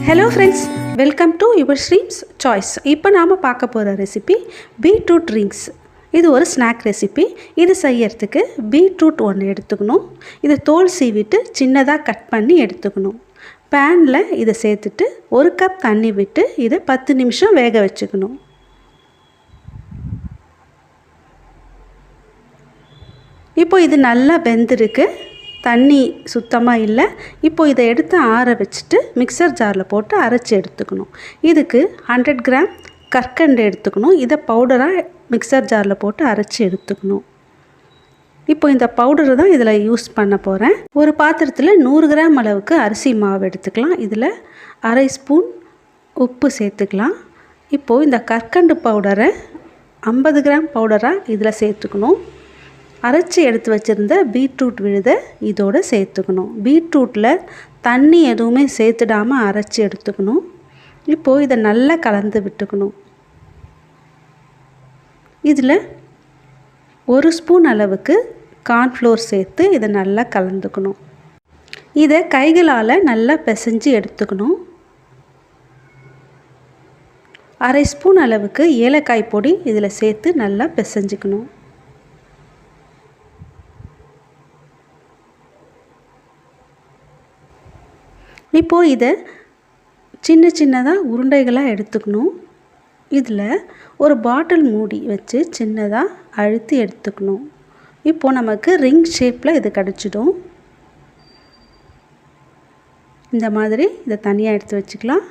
Hello friends, welcome to your Shrim's Choice. இப்போ நாம பார்க்க போற ரெசிபி பீட்ரூட் ரிங்ஸ். இது ஒரு ஸ்நாக் ரெசிபி. இது செய்யறதுக்கு பீட்ரூட் ஒன்று எடுத்துக்கணும். இதை தோல் சீவிட்டு சின்னதாக கட் பண்ணி எடுத்துக்கணும். பேனில் இதை சேர்த்துட்டு 1 கப் தண்ணி விட்டு இதை 10 நிமிஷம் வேக வச்சுக்கணும். இப்போ இது நல்லா வெந்திருக்கு. தண்ணி சுத்தமாக இல்லை. இப்போ இதை எடுத்து ஆற வச்சுட்டு மிக்சர் ஜாரில் போட்டு அரைச்சி எடுத்துக்கணும். இதுக்கு 100 கிராம் கற்கண்டு எடுத்துக்கணும். இதை பவுடராக மிக்சர் ஜாரில் போட்டு அரைச்சி எடுத்துக்கணும். இப்போ இந்த பவுடரை தான் இதில் யூஸ் பண்ண போகிறேன். ஒரு பாத்திரத்தில் 100 கிராம் அளவுக்கு அரிசி மாவு எடுத்துக்கலாம். இதில் அரை ஸ்பூன் உப்பு சேர்த்துக்கலாம். இப்போது இந்த கற்கண்டு பவுடரை 50 கிராம் பவுடராக இதில் சேர்த்துக்கணும். அரைச்சி எடுத்து வச்சுருந்த பீட்ரூட் விழுதை இதோடு சேர்த்துக்கணும். பீட்ரூட்டில் தண்ணி எதுவுமே சேர்த்துடாமல் அரைச்சி எடுத்துக்கணும். இப்போது இதை நல்லா கலந்து விட்டுக்கணும். இதில் 1 ஸ்பூன் அளவுக்கு கார்ன்ஃப்ளோர் சேர்த்து இதை நல்லா கலந்துக்கணும். இதை கைகளால் நல்லா பிசைஞ்சு எடுத்துக்கணும். அரை ஸ்பூன் அளவுக்கு ஏலக்காய் பொடி இதில் சேர்த்து நல்லா பிசைஞ்சிக்கணும். இப்போது இதை சின்ன சின்னதாக உருண்டைகளாக எடுத்துக்கணும். இதில் ஒரு பாட்டில் மூடி வச்சு சின்னதாக அழுத்தி எடுத்துக்கணும். இப்போது நமக்கு ரிங் ஷேப்பில் இது கிடச்சிடும். இந்த மாதிரி இதை தனியாக எடுத்து வச்சுக்கலாம்.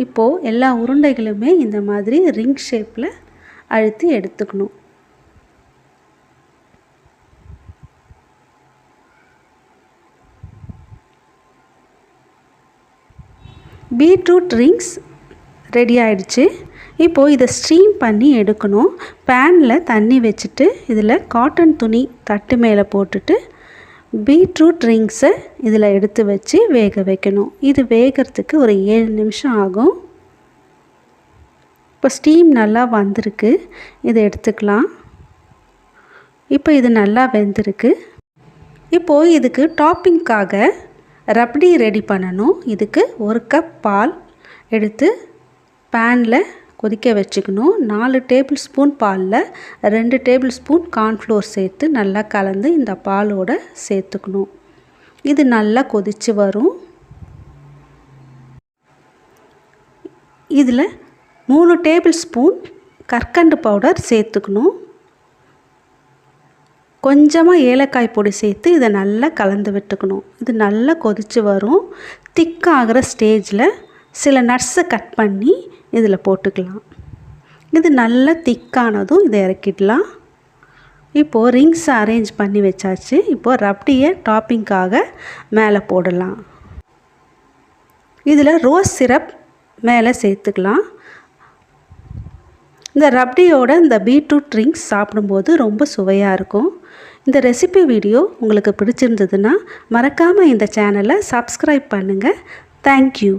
இப்போது எல்லா உருண்டைகளுமே இந்த மாதிரி ரிங் ஷேப்பில் அழுத்தி எடுத்துக்கணும். பீட்ரூட் ரிங்ஸ் ரெடி ஆகிடுச்சு. இப்போது இதை ஸ்டீம் பண்ணி எடுக்கணும். பேனில் தண்ணி வச்சுட்டு இதில் காட்டன் துணி தட்டு மேலே போட்டுட்டு பீட்ரூட் ரிங்ஸை இதில் எடுத்து வச்சு வேக வைக்கணும். இது வேகிறதுக்கு ஒரு 7 நிமிஷம் ஆகும். இப்போ ஸ்டீம் நல்லா வந்திருக்கு. இதை எடுத்துக்கலாம். இப்போ இது நல்லா வெந்திருக்கு. இப்போது இதுக்கு டாப்பிங்காக ரப்டி ரெடி பண்ணணும். இதுக்கு 1 கப் பால் எடுத்து பேனில் கொதிக்க வச்சுக்கணும். 4 டேபிள் ஸ்பூன் பாலில் 2 டேபிள் ஸ்பூன் கார்ன்ஃப்ளோர் சேர்த்து நல்லா கலந்து இந்த பாலோடு சேர்த்துக்கணும். இது நல்லா கொதித்து வரும். இதில் 3 டேபிள் ஸ்பூன் கற்கண்டு பவுடர் சேர்த்துக்கணும். கொஞ்சமாக ஏலக்காய் பொடி சேர்த்து இதை நல்லா கலந்து விட்டுக்கணும். இது நல்லா கொதித்து வரும். திக்காகிற ஸ்டேஜில் சில நட்ஸை கட் பண்ணி இதில் போட்டுக்கலாம். இது நல்லா திக்கானதும் இதை இறக்கிடலாம். இப்போது ரிங்ஸை அரேஞ்ச் பண்ணி வச்சாச்சு. இப்போது ரப்டியை டாப்பிங்காக மேலே போடலாம். இதில் ரோஸ் சிரப் மேலே சேர்த்துக்கலாம். இந்த ரப்டியோட இந்த பீட்ரூட் ரிங்ஸ் சாப்பிடும்போது ரொம்ப சுவையாக இருக்கும். இந்த ரெசிபி வீடியோ உங்களுக்கு பிடிச்சிருந்ததுன்னா மறக்காமல் இந்த சேனலை சப்ஸ்கிரைப் பண்ணுங்கள். தேங்க்யூ.